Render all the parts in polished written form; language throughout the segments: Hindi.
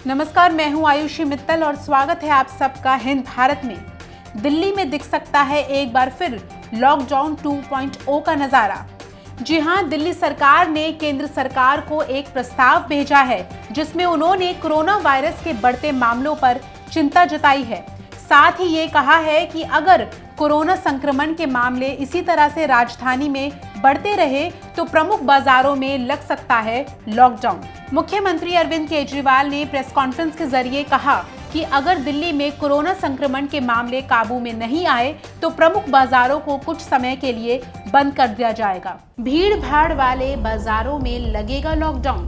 नमस्कार, मैं हूं आयुषी मित्तल और स्वागत है आप सबका हिंद भारत में। दिल्ली में दिख सकता है एक बार फिर लॉकडाउन 2.0 का नजारा। जी हां, दिल्ली सरकार ने केंद्र सरकार को एक प्रस्ताव भेजा है जिसमें उन्होंने कोरोना वायरस के बढ़ते मामलों पर चिंता जताई है। साथ ही ये कहा है कि अगर कोरोना संक्रमण के मामले इसी तरह से राजधानी में बढ़ते रहे तो प्रमुख बाजारों में लग सकता है लॉकडाउन। मुख्यमंत्री अरविंद केजरीवाल ने प्रेस कॉन्फ्रेंस के जरिए कहा कि अगर दिल्ली में कोरोना संक्रमण के मामले काबू में नहीं आए तो प्रमुख बाजारों को कुछ समय के लिए बंद कर दिया जाएगा। भीड़ भाड़ वाले बाजारों में लगेगा लॉकडाउन।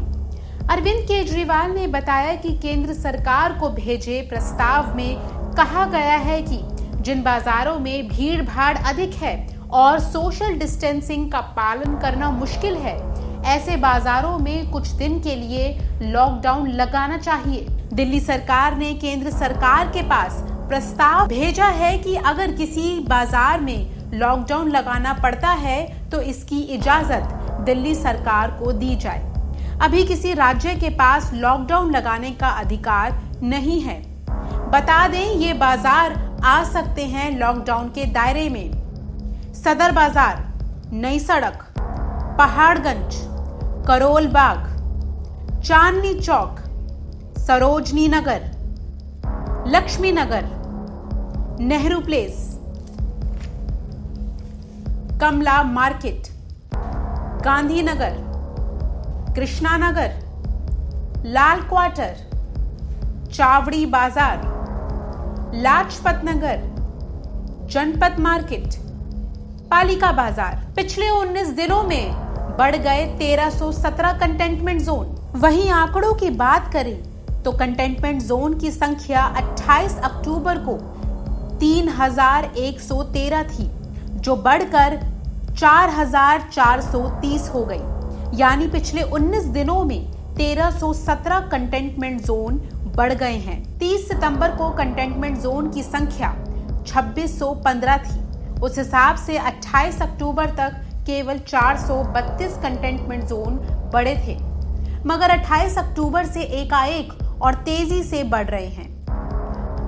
अरविंद केजरीवाल ने बताया कि केंद्र सरकार को भेजे प्रस्ताव में कहा गया है कि जिन बाजारों में भीड़ भाड़ अधिक है और सोशल डिस्टेंसिंग का पालन करना मुश्किल है, ऐसे बाजारों में कुछ दिन के लिए लॉकडाउन लगाना चाहिए। दिल्ली सरकार ने केंद्र सरकार के पास प्रस्ताव भेजा है कि अगर किसी बाजार में लॉकडाउन लगाना पड़ता है तो इसकी इजाजत दिल्ली सरकार को दी जाए। अभी किसी राज्य के पास लॉकडाउन लगाने का अधिकार नहीं है। बता दें, ये बाजार आ सकते हैं लॉकडाउन के दायरे में। सदर बाजार, नई सड़क, पहाड़गंज, करोल बाग, चांदनी चौक, सरोजनी नगर, लक्ष्मी नगर, नेहरू प्लेस, कमला मार्केट, गांधीनगर, कृष्णा नगर, लाल क्वार्टर, चावड़ी बाजार, लाजपत नगर, जनपद मार्केट, पालिका बाजार। पिछले 19 दिनों में बढ़ गए 1317 कंटेनमेंट जोन। वहीं आंकड़ों की बात करें तो कंटेनमेंट जोन की संख्या 28 अक्टूबर को 3113 थी, जो बढ़कर 4430 हो गई। यानी पिछले 19 दिनों में 1317 कंटेनमेंट जोन बढ़ गए हैं। 30 सितंबर को कंटेनमेंट जोन की संख्या 2615 थी। उस हिसाब से 28 अक्टूबर तक केवल 432 कंटेनमेंट जोन बढ़े थे, मगर 28 अक्टूबर से एकाएक और तेजी से बढ़ रहे हैं।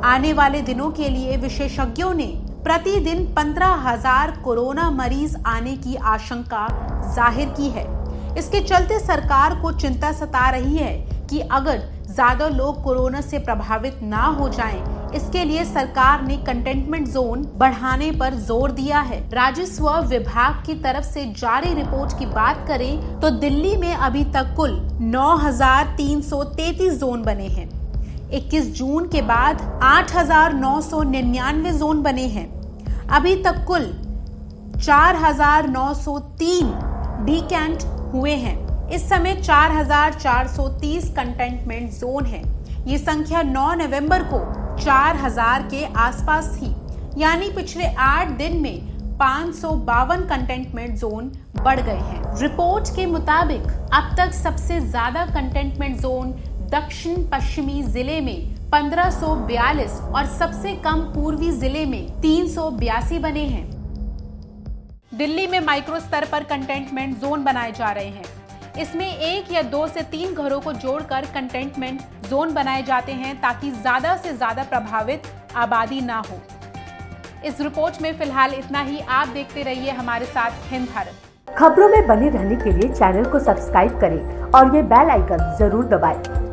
आने वाले दिनों के लिए विशेषज्ञों ने प्रतिदिन 15,000 कोरोना मरीज आने की आशंका जाहिर की है। इसके चलते सरकार को चिंता सता रही है कि अगर ज्यादा लोग कोरोना से प्रभावित ना हो जाएं, इसके लिए सरकार ने कंटेनमेंट जोन बढ़ाने पर जोर दिया है। राजस्व विभाग की तरफ से जारी रिपोर्ट की बात करें तो दिल्ली में अभी तक कुल 9,333 जोन बने हैं। 21 जून के बाद 8,999 जोन बने हैं। अभी तक कुल 4,903 डीकैंट हुए हैं। इस समय 4,430 कंटेनमेंट जोन है। ये संख्या 9 नवंबर को 4,000 के आसपास थी। यानी पिछले 8 दिन में 552 कंटेनमेंट जोन बढ़ गए हैं। रिपोर्ट के मुताबिक अब तक सबसे ज्यादा कंटेनमेंट जोन दक्षिण पश्चिमी जिले में 1542 और सबसे कम पूर्वी जिले में 382 बने हैं। दिल्ली में माइक्रो स्तर पर कंटेनमेंट जोन बनाए जा रहे हैं। इसमें 1 या 2 से 3 घरों को जोड़कर कंटेनमेंट जोन बनाए जाते हैं ताकि ज्यादा से ज्यादा प्रभावित आबादी ना हो। इस रिपोर्ट में फिलहाल इतना ही। आप देखते रहिए हमारे साथ हिंद भारत। खबरों में बने रहने के लिए चैनल को सब्सक्राइब करें और ये बेल आइकन जरूर दबाएं।